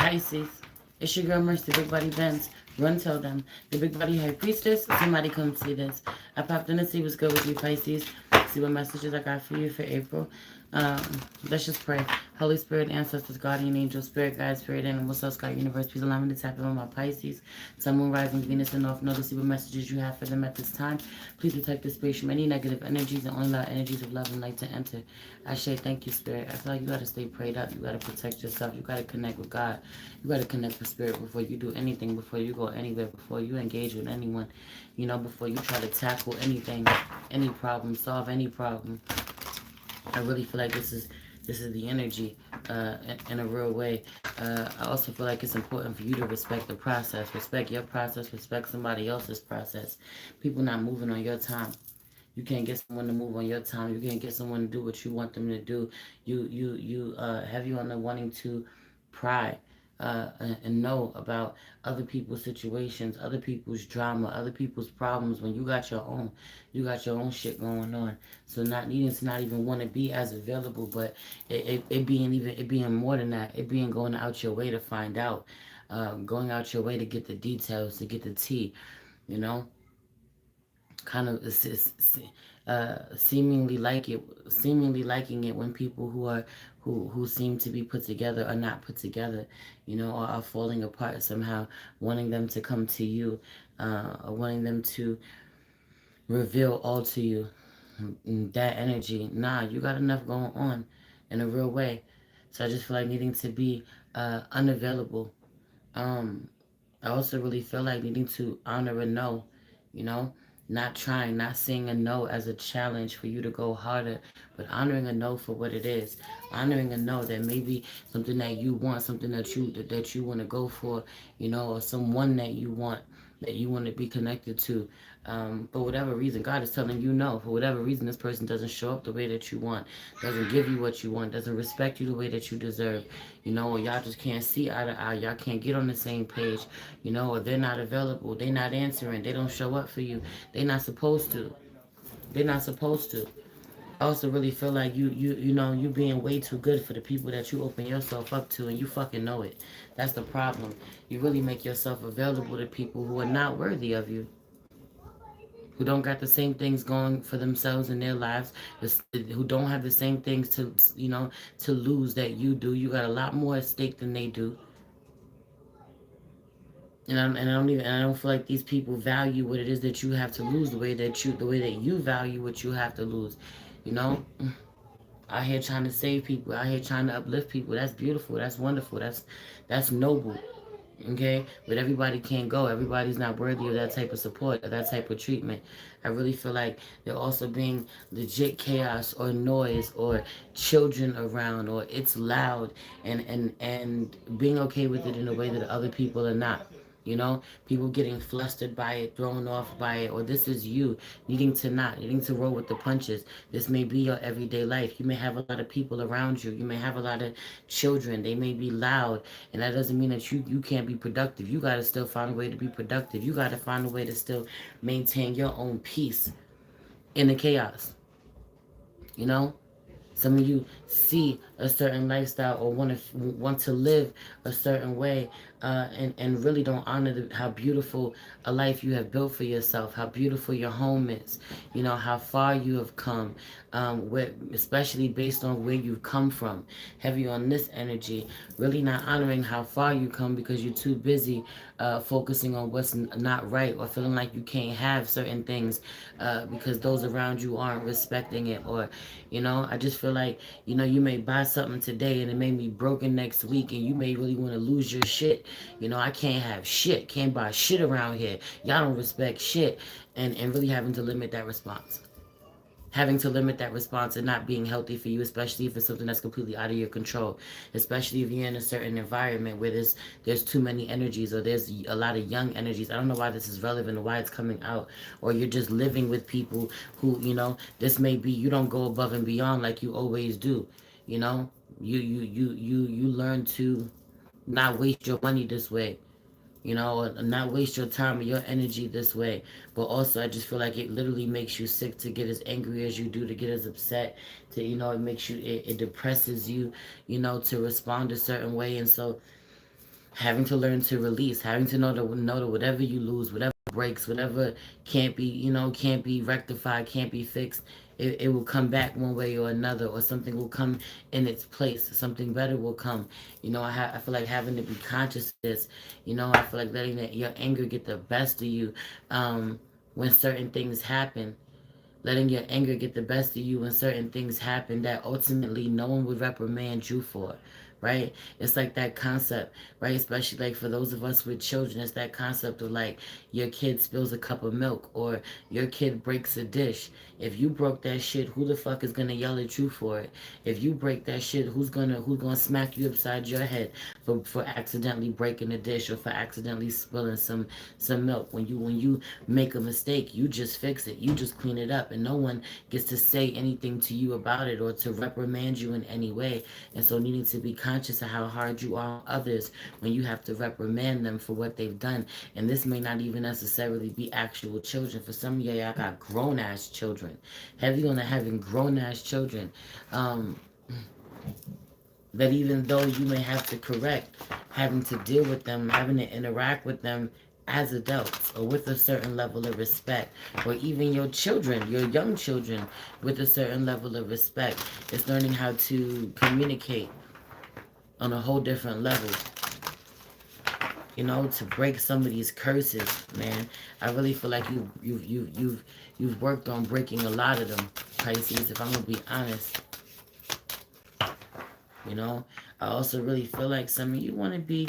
Pisces. It's your girl Mercy, Big Body Benz. Run tell them. The Big Body High Priestess. Somebody come see this. I popped in to see what's good with you, Pisces. See what messages I got for you for April. Um, let's just pray. Holy Spirit, ancestors, guardian angel, spirit guide, spirit animal, soul, sky, universe, please allow me to tap in on my Pisces. Sun, moon, rising, Venus, and North Node to see what messages you have for them at this time. Please protect the space from any negative energies and only allow energies of love and light to enter. I say thank you, Spirit. I feel like you got to stay prayed up. You got to protect yourself. You got to connect with God. You got to connect with Spirit before you do anything, before you go anywhere, before you engage with anyone, before you try to tackle anything, any problem, solve any problem. I really feel like this is the energy in a real way. I also feel like it's important for you to respect the process. Respect your process. Respect somebody else's process. People not moving on your time. You can't get someone to move on your time. You can't get someone to do what you want them to do. You have you on the wanting to pry and know about other people's situations, other people's drama, other people's problems when you got your own shit going on. So not needing to not even want to be as available, but it being more than that. It being going out your way to find out, going out your way to get the details, to get the tea, you know kind of seemingly liking it when people who seem to be put together are not put together, or are falling apart somehow, wanting them to come to you, or wanting them to reveal all to you. That energy, nah, you got enough going on in a real way. So I just feel like needing to be unavailable. I also really feel like needing to honor a no, you know, not trying, not seeing a no as a challenge for you to go harder, but honoring a no for what it is. Honoring a no that maybe something that you want, something that you want to go for, or someone that you want to be connected to. For whatever reason, God is telling you no. For whatever reason, this person doesn't show up the way that you want, doesn't give you what you want, doesn't respect you the way that you deserve, or y'all just can't see eye to eye. Y'all can't get on the same page, or they're not available, they're not answering, they don't show up for you. They're not supposed to. They're not supposed to. I also really feel like you being way too good for the people that you open yourself up to, and you fucking know it. That's the problem. You really make yourself available to people who are not worthy of you, who don't got the same things going for themselves in their lives, who don't have the same things to lose that you do. You got a lot more at stake than they do. And I don't feel like these people value what it is that you have to lose the way that you value what you have to lose. You know, out here trying to save people, out here trying to uplift people. That's beautiful. That's wonderful. That's noble. Okay, but everybody can't go. Everybody's not worthy of that type of support, of that type of treatment. I really feel like they're also being legit chaos or noise or children around, or it's loud, and being okay with it in a way that other people are not. People getting flustered by it, thrown off by it, or this is you needing to roll with the punches. This may be your everyday life. You may have a lot of people around you. You may have a lot of children. They may be loud, and that doesn't mean that you can't be productive. You got to still find a way to be productive. You got to find a way to still maintain your own peace in the chaos. You know, some of you see a certain lifestyle or want to live a certain way, and really don't honor how beautiful a life you have built for yourself, how beautiful your home is, how far you have come, especially based on where you've come from. Heavy on this energy, really not honoring how far you come because you're too busy focusing on what's not right, or feeling like you can't have certain things because those around you aren't respecting it. Or I just feel like you may buy something today and it may be broken next week, and you may really want to lose your shit. I can't have shit, can't buy shit around here, y'all don't respect shit. And really having to limit that response and not being healthy for you, especially if it's something that's completely out of your control, especially if you're in a certain environment where there's too many energies, or there's a lot of young energies. I don't know why this is relevant or why it's coming out. Or you're just living with people who, this may be, you don't go above and beyond like you always do. You learn to not waste your money this way, not waste your time or your energy this way. But also, I just feel like it literally makes you sick to get as angry as you do, to get as upset, to, it makes you, it depresses you, to respond a certain way. And so having to learn to release, having to know that whatever you lose, whatever breaks, whatever can't be, can't be rectified, can't be fixed, it will come back one way or another, or something will come in its place. Something better will come. I feel like having to be conscious of this. I feel like letting your anger get the best of you when certain things happen, letting your anger get the best of you when certain things happen that ultimately no one would reprimand you for, right? It's like that concept, right? Especially like for those of us with children, it's that concept of like your kid spills a cup of milk or your kid breaks a dish. If you broke that shit, who the fuck is gonna yell at you for it? If you break that shit, who's gonna smack you upside your head for accidentally breaking a dish or for accidentally spilling some milk? When you make a mistake, you just fix it, you just clean it up, and no one gets to say anything to you about it or to reprimand you in any way. And so needing to be conscious of how hard you are on others when you have to reprimand them for what they've done. And this may not even necessarily be actual children. For some of y'all got grown ass children. Heavy on the having grown ass children. Um, that even though you may have to correct, having to deal with them, having to interact with them as adults or with a certain level of respect, or even your children, your young children, with a certain level of respect. It's learning how to communicate on a whole different level, to break some of these curses, man. I really feel like you've worked on breaking a lot of them, Pisces, if I'm gonna be honest. You know, I also really feel like some of you want to be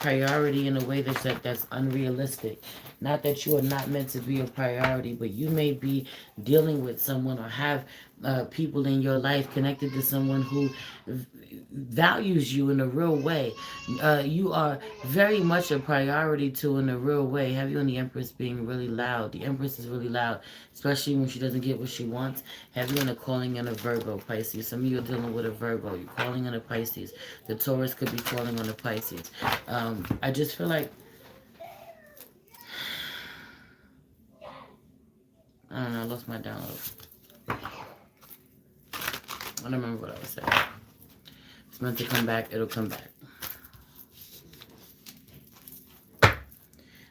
priority in a way that's unrealistic. Not that you are not meant to be a priority, but you may be dealing with someone or have people in your life connected to someone who values you in a real way. You are very much a priority to in a real way. Have you and the Empress being really loud? The Empress is really loud, especially when she doesn't get what she wants. Have you in a calling in a Virgo, Pisces? Some of you are dealing with a Virgo. You're calling in a Pisces. The Taurus could be calling on a Pisces. I just feel like, I don't know, I lost my download. I don't remember what I was saying. It's meant to come back, it'll come back.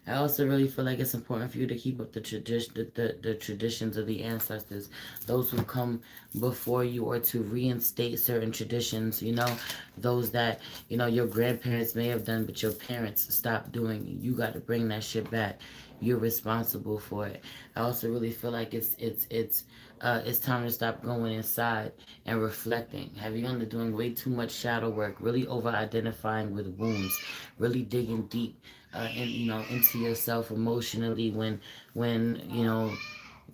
I also really feel like it's important for you to keep up the traditions of the ancestors, those who come before you, or to reinstate certain traditions, those that, your grandparents may have done, but your parents stopped doing. You got to bring that shit back. You're responsible for it. I also really feel like it's time to stop going inside and reflecting. Have you been doing way too much shadow work, really over identifying with wounds, really digging deep into yourself emotionally when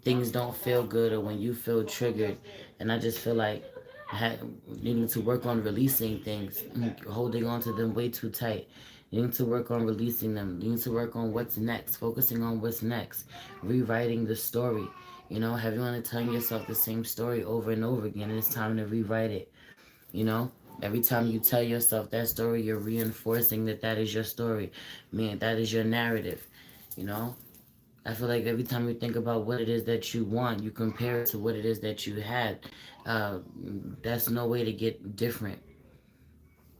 things don't feel good or when you feel triggered. And I just feel like needing to work on releasing things, holding on to them way too tight. You need to work on releasing them. You need to work on what's next, focusing on what's next, rewriting the story. Have you want to tell yourself the same story over and over again, and it's time to rewrite it. You know, every time you tell yourself that story, you're reinforcing that is your story. Man, that is your narrative. You know, I feel like every time you think about what it is that you want, you compare it to what it is that you had. Uh, that's no way to get different.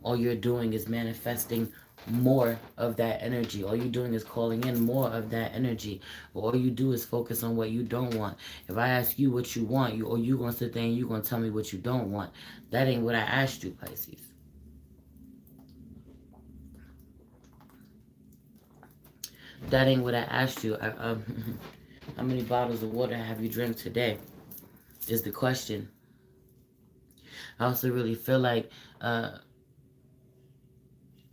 All you're doing is manifesting more of that energy. All you're doing is calling in more of that energy. All you do is focus on what you don't want. If I ask you what you want, you gonna sit there and you gonna tell me what you don't want. That ain't what I asked you, Pisces. That ain't what I asked you. How many bottles of water have you drank today? Is the question. I also really feel like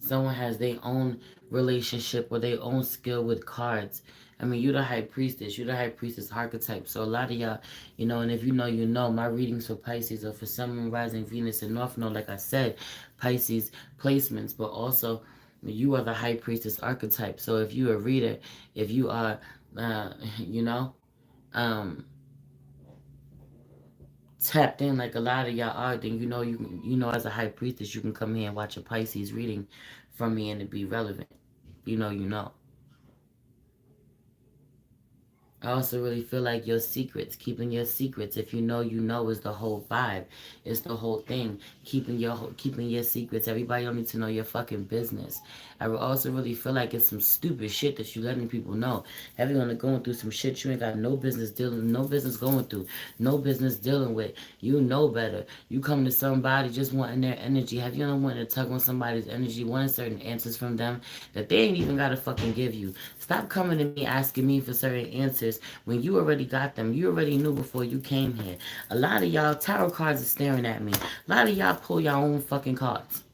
someone has their own relationship or their own skill with cards. I mean, you're the high priestess. You're the high priestess archetype. So a lot of y'all, and if you know, my readings for Pisces are for Sun, Rising, Venus, and North Node, like I said, Pisces placements, but also you are the high priestess archetype. So if you're a reader, if you are, uh, you know, um, tapped in like a lot of y'all are, then as a high priestess, you can come here and watch a Pisces reading from me and it be relevant. You know. I also really feel like your secrets, keeping your secrets, if you know, is the whole vibe. It's the whole thing. Keeping your secrets. Everybody don't need to know your fucking business. I also really feel like it's some stupid shit that you letting people know. Everyone going through some shit you ain't got no business going through, no business dealing with. You know better. You come to somebody just wanting their energy. Have you ever wanted to tug on somebody's energy, wanting certain answers from them that they ain't even gotta fucking give you? Stop coming to me asking me for certain answers when you already got them. You already knew before you came here. A lot of y'all tarot cards are staring at me. A lot of y'all pull your own fucking cards.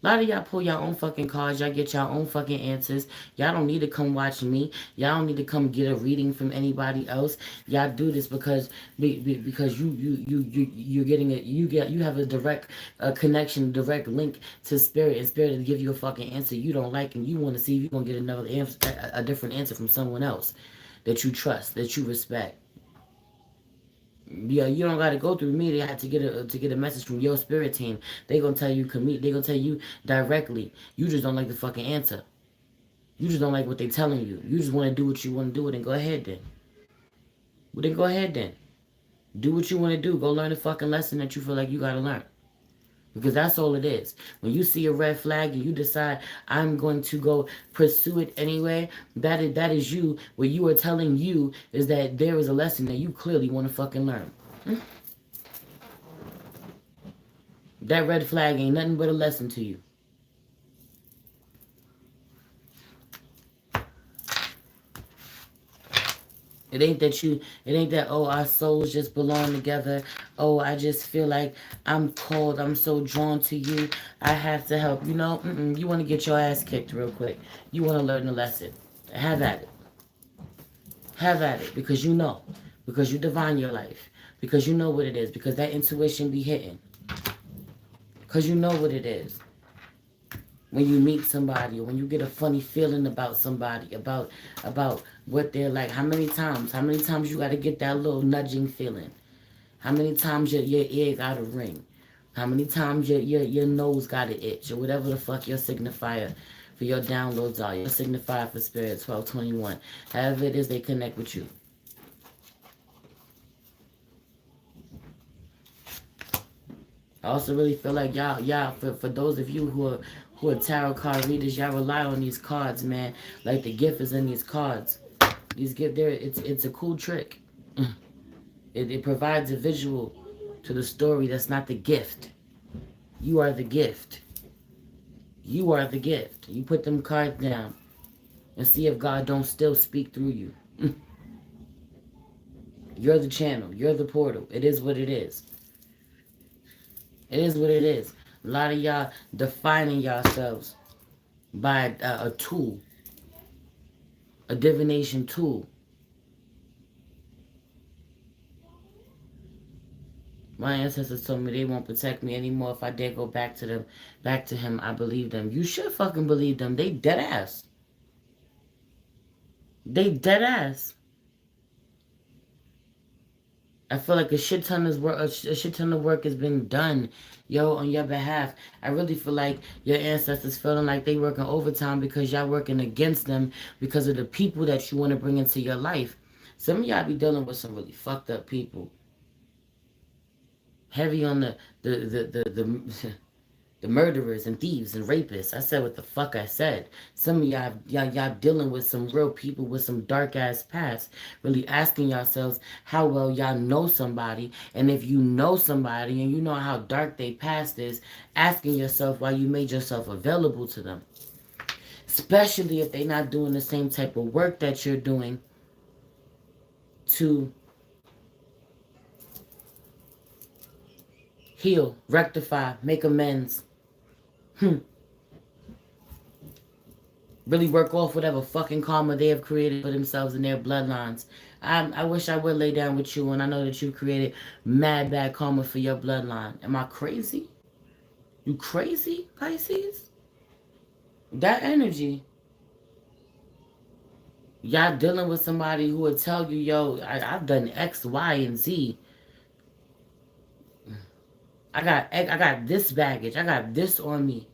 A lot of y'all pull your own fucking cards. Y'all get your own fucking answers. Y'all don't need to come watch me. Y'all don't need to come get a reading from anybody else. Y'all do this because you're getting it. You have a direct connection, direct link to spirit, and spirit to give you a fucking answer you don't like, and you want to see if you're gonna get another answer, a different answer from someone else that you trust, that you respect. Yeah, you don't gotta go through me. They have to get a message from your spirit team. They gonna tell you They gonna tell you directly. You just don't like the fucking answer. You just don't like what they telling you. You just want to do what you want to do. Then go ahead then. Well then go ahead then. Do what you want to do. Go learn the fucking lesson that you feel like you gotta learn. Because that's all it is. When you see a red flag and you decide I'm going to go pursue it anyway, that is you. What you are telling you is that there is a lesson that you clearly want to fucking learn. That red flag ain't nothing but a lesson to you. It ain't that, oh, our souls just belong together. Oh, I just feel like I'm called, I'm so drawn to you. I have to help. You want to get your ass kicked real quick. You want to learn the lesson. Have at it. Have at it because you know. Because you divine your life. Because you know what it is. Because that intuition be hitting. Because you know what it is. When you meet somebody or when you get a funny feeling about somebody, about what they're like. How many times you got to get that little nudging feeling? How many times your ear got to ring? How many times your nose got to itch? Or whatever the fuck your signifier for your downloads are. Your signifier for spirit 1221. However it is they connect with you. I also really feel like y'all for those of you who are tarot card readers, y'all rely on these cards, man. Like the gift is in these cards. These gift there, it's a cool trick. It provides a visual to the story that's not the gift. You are the gift. You are the gift. You put them cards down and see if God don't still speak through you. You're the channel. You're the portal. It is what it is. It is what it is. A lot of y'all defining yourselves by a tool, a divination tool. My ancestors told me they won't protect me anymore if I dare go back to them, back to him. I believe them. You should fucking believe them. They dead ass. They dead ass. I feel like a shit ton of work has been done, on your behalf. I really feel like your ancestors feeling like they working overtime because y'all working against them because of the people that you want to bring into your life. Some of y'all be dealing with some really fucked up people. Heavy on the the murderers and thieves and rapists. I said what the fuck I said. Some of y'all dealing with some real people with some dark ass past. Really asking yourselves how well y'all know somebody, and if you know somebody and you know how dark they past is, asking yourself why you made yourself available to them. Especially if they're not doing the same type of work that you're doing to heal, rectify, make amends. Really work off whatever fucking karma they have created for themselves and their bloodlines. I wish I would lay down with you, and I know that you created mad bad karma for your bloodline. Am I crazy? You crazy, Pisces? That energy. Y'all dealing with somebody who will tell you, yo, I've done X, Y, and Z. I got this baggage. I got this on me.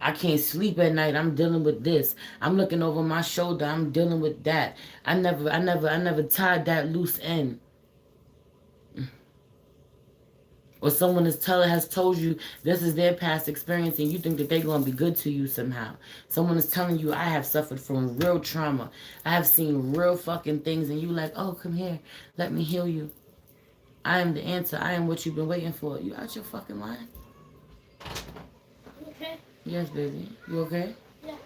I can't sleep at night. I'm dealing with this. I'm looking over my shoulder. I'm dealing with that. I never tied that loose end. Or someone has told you this is their past experience and you think that they're going to be good to you somehow. Someone is telling you, I have suffered from real trauma. I have seen real fucking things, and you like, oh, come here. Let me heal you. I am the answer. I am what you've been waiting for. You out your fucking mind? You okay? Yes, baby. You okay? Yeah.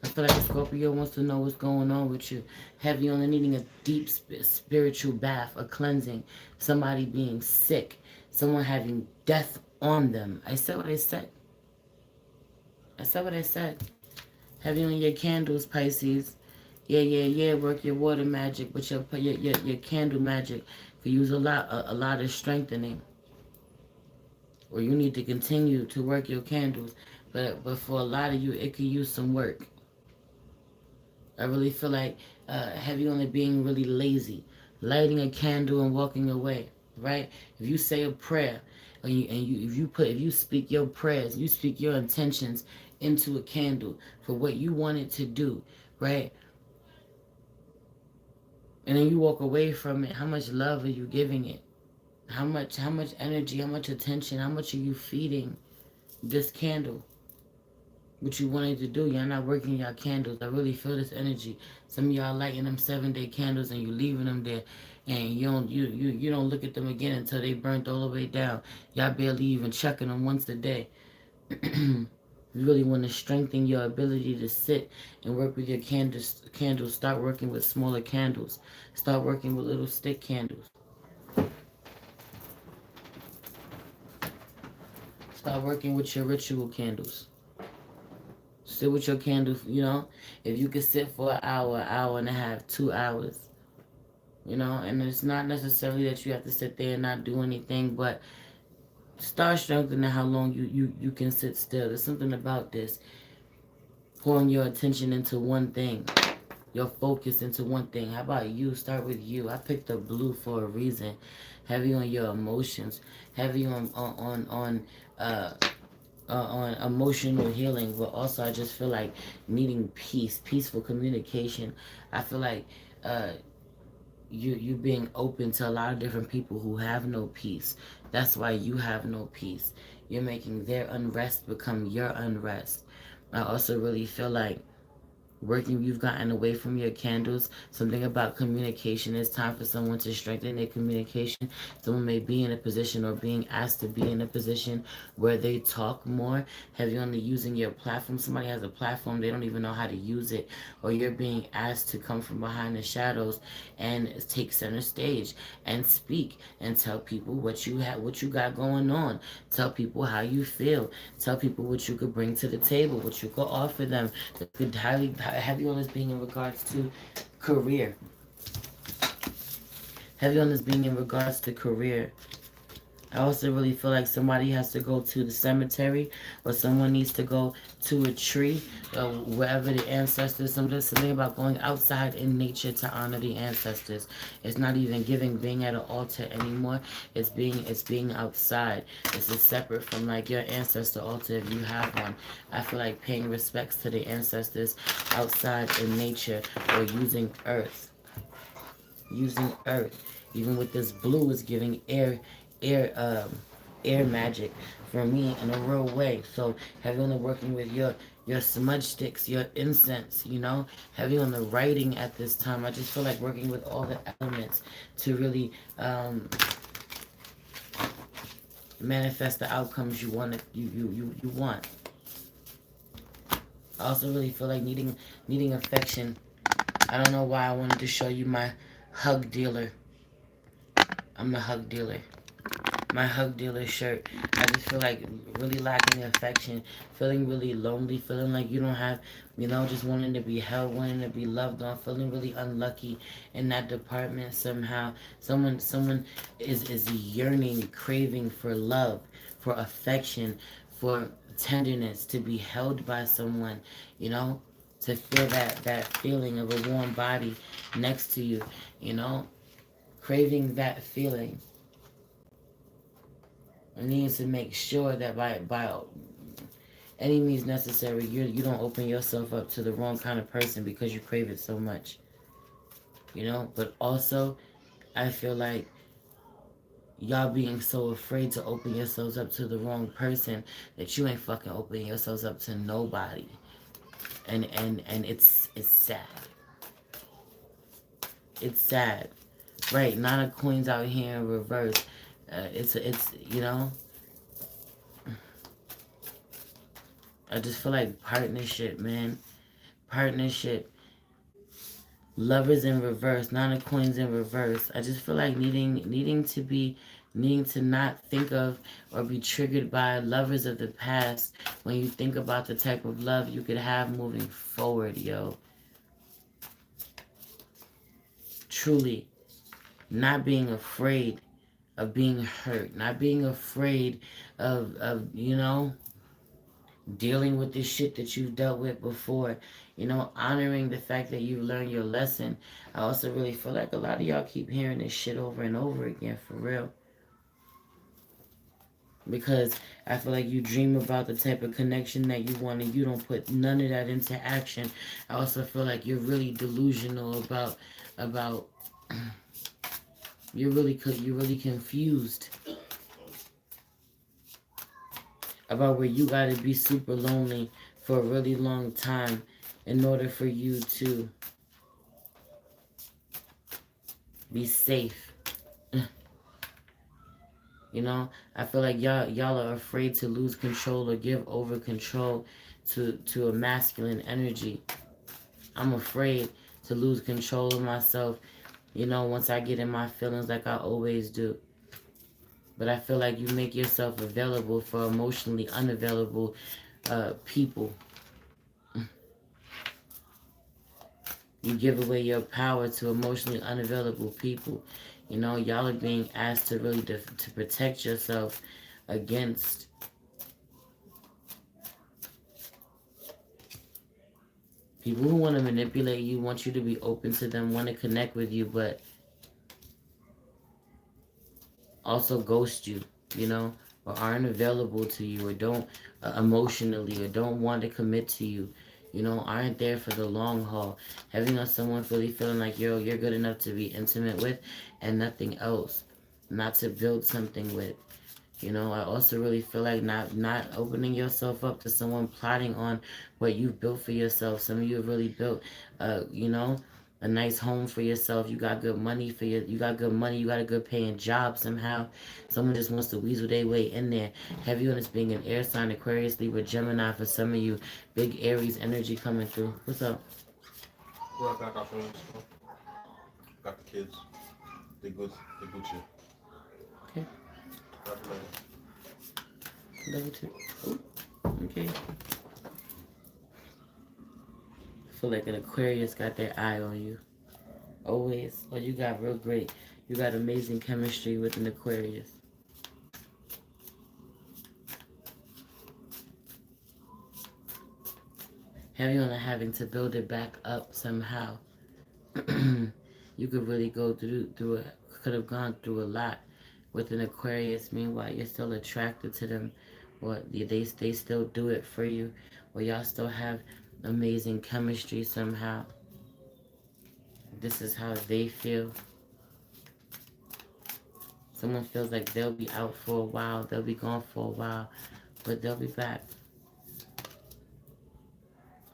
I feel like a Scorpio wants to know what's going on with you. Have you on needing a deep spiritual bath, a cleansing, somebody being sick, someone having death on them. I said what I said. I said what I said. Have you on your candles, Pisces? Yeah. Work your water magic, but your candle magic could use a lot of strengthening. Or you need to continue to work your candles. But for a lot of you, it could use some work. I really feel like have you on it being really lazy, lighting a candle and walking away, right? If you say a prayer, if you speak your prayers, you speak your intentions into a candle for what you want it to do, right? And then you walk away from it. How much love are you giving it? How much energy, how much attention, how much are you feeding this candle? What you wanted to do, y'all not working y'all candles. I really feel this energy. Some of y'all lighting them 7-day candles and you leaving them there, and you don't look at them again until they burnt all the way down. Y'all barely even checking them once a day. You really want to strengthen your ability to sit and work with your candles. Start working with smaller candles. Start working with little stick candles. Start working with your ritual candles. Sit with your candles, if you could sit for an hour and a half, 2 hours, and it's not necessarily that you have to sit there and not do anything, but start strengthening how long you can sit still. There's something about this. Pouring your attention into one thing, your focus into one thing. How about you? Start with you. I picked up blue for a reason. Heavy on your emotions. Heavy on emotional healing, but also I just feel like needing peace, peaceful communication. I feel like you being open to a lot of different people who have no peace. That's why you have no peace. You're making their unrest become your unrest. I also really feel like you've gotten away from your candles. Something about communication. It's time for someone to strengthen their communication. Someone may be in a position or being asked to be in a position where they talk more. Have you only using your platform? Somebody has a platform, they don't even know how to use it, or you're being asked to come from behind the shadows and take center stage and speak and tell people what you got going on. Tell people how you feel. Tell people what you could bring to the table, what you could offer them. That could highly have you on this being in regards to career. Have you on this being in regards to career. I also really feel like somebody has to go to the cemetery, or someone needs to go to a tree, wherever the ancestors. Something about going outside in nature to honor the ancestors. It's not even being at an altar anymore. It's being outside. This is separate from like your ancestor altar if you have one. I feel like paying respects to the ancestors outside in nature, or using earth. Using earth. Even with this blue is giving air air magic for me in a real way. So have you on the working with your smudge sticks, your incense, have you on the writing at this time. I just feel like working with all the elements to really manifest the outcomes you want. You want. I also really feel like needing affection. I don't know why I wanted to show you my hug dealer. I'm the hug dealer. My hug dealer shirt. I just feel like really lacking affection, feeling really lonely, feeling like you don't have, just wanting to be held, wanting to be loved on, feeling really unlucky in that department somehow. Someone is yearning, craving for love, for affection, for tenderness, to be held by someone, to feel that feeling of a warm body next to you, craving that feeling. I need to make sure that by any means necessary. You don't open yourself up to the wrong kind of person because you crave it so much. You know, but also I feel like y'all being so afraid to open yourselves up to the wrong person that you ain't fucking opening yourselves up to nobody. And it's sad. It's sad. Right, 9 of Queens out here in reverse. It's you know, I just feel like partnership, man. Partnership. Lovers in reverse. 9 of Queens in reverse. I just feel like needing to not think of or be triggered by lovers of the past when you think about the type of love you could have moving forward, yo. Truly. Not being afraid of being hurt. Not being afraid of you know, dealing with the shit that you've dealt with before, you know, honoring the fact that you've learned your lesson. I also really feel like a lot of y'all keep hearing this shit over and over again, for real. Because I feel like you dream about the type of connection that you want and you don't put none of that into action. I also feel like you're really delusional about you're really confused about where you gotta be super lonely for a really long time in order for you to be safe. You know, I feel like y'all are afraid to lose control or give over control to a masculine energy. I'm afraid to lose control of myself, you know, once I get in my feelings like I always do. But I feel like you make yourself available for emotionally unavailable people. You give away your power to emotionally unavailable people. You know, y'all are being asked to really to protect yourself against people who want to manipulate you, want you to be open to them, want to connect with you, but also ghost you, you know, or aren't available to you, or don't emotionally, or don't want to commit to you, you know, aren't there for the long haul. Having on someone really feeling like, yo, you're good enough to be intimate with and nothing else, not to build something with. You know, I also really feel like not opening yourself up to someone plotting on what you've built for yourself. Some of you have really built, you know, a nice home for yourself. You got good money you got good money. You got a good paying job somehow. Someone just wants to weasel their way in there. Have you on this being an air sign, Aquarius, Libra, Gemini for some of you. Big Aries energy coming through. What's up? Right back off from school. Got the kids. They good. They Gucci. Okay. Got the money. Level 2. Ooh. Okay. I feel like an Aquarius got their eye on you. Always. Oh, you got real great. You got amazing chemistry with an Aquarius. Heavy on having to build it back up somehow. You could really go through it. Could have gone through a lot with an Aquarius. Meanwhile, you're still attracted to them, or they still do it for you, or y'all still have amazing chemistry somehow. This is how they feel. Someone feels like they'll be out for a while, they'll be gone for a while, but they'll be back.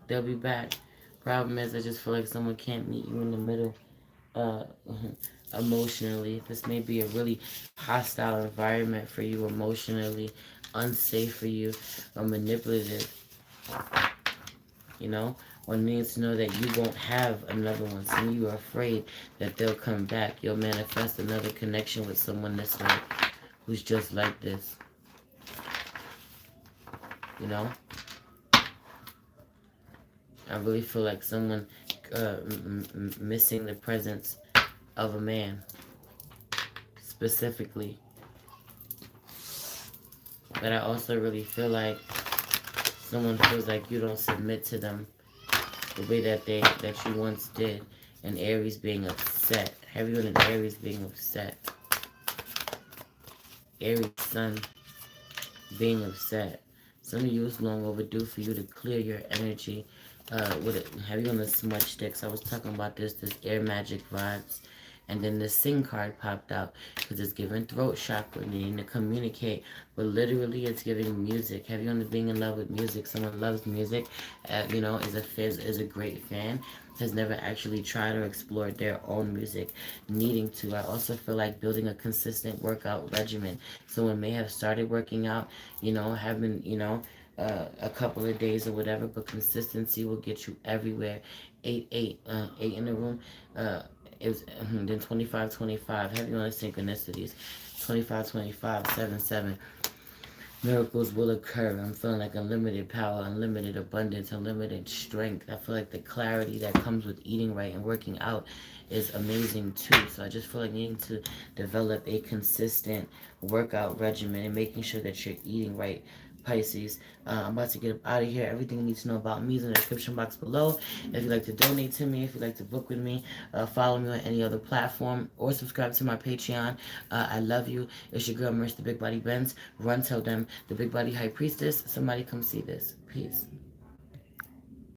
They'll be back. Problem is, I just feel like someone can't meet you in the middle uh, emotionally. This may be a really hostile environment for you emotionally, unsafe for you, or manipulative. You know? One needs to know that you won't have another one. Some of you are afraid that they'll come back. You'll manifest another connection with someone this way who's just like this. You know? I really feel like someone missing the presence of a man. Specifically. But I also really feel like someone feels like you don't submit to them the way that you once did. And Aries being upset. Everyone in Aries being upset. Aries sun being upset. Some of you, it's long overdue for you to clear your energy. With it, have you on the smudge sticks? I was talking about this air magic vibes. And then the sing card popped out because it's giving throat chakra, needing to communicate. But literally, it's giving music. Have you on the being in love with music? Someone loves music, is a great fan. Has never actually tried or explored their own music, needing to. I also feel like building a consistent workout regimen. Someone may have started working out, have been, a couple of days or whatever, but consistency will get you everywhere. Eight in the room. It was then 25, 25. Heavy on the synchronicities. 25, 25, 7, 7. Miracles will occur. I'm feeling like unlimited power, unlimited abundance, unlimited strength. I feel like the clarity that comes with eating right and working out is amazing too. So I just feel like needing to develop a consistent workout regimen and making sure that you're eating right. Pisces. I'm about to get up out of here. Everything you need to know about me is in the description box below. If you'd like to donate to me, if you'd like to book with me, follow me on any other platform, or subscribe to my Patreon. I love you. It's your girl, Merch the Big Body Benz. Run, tell them, the Big Body High Priestess. Somebody come see this. Peace.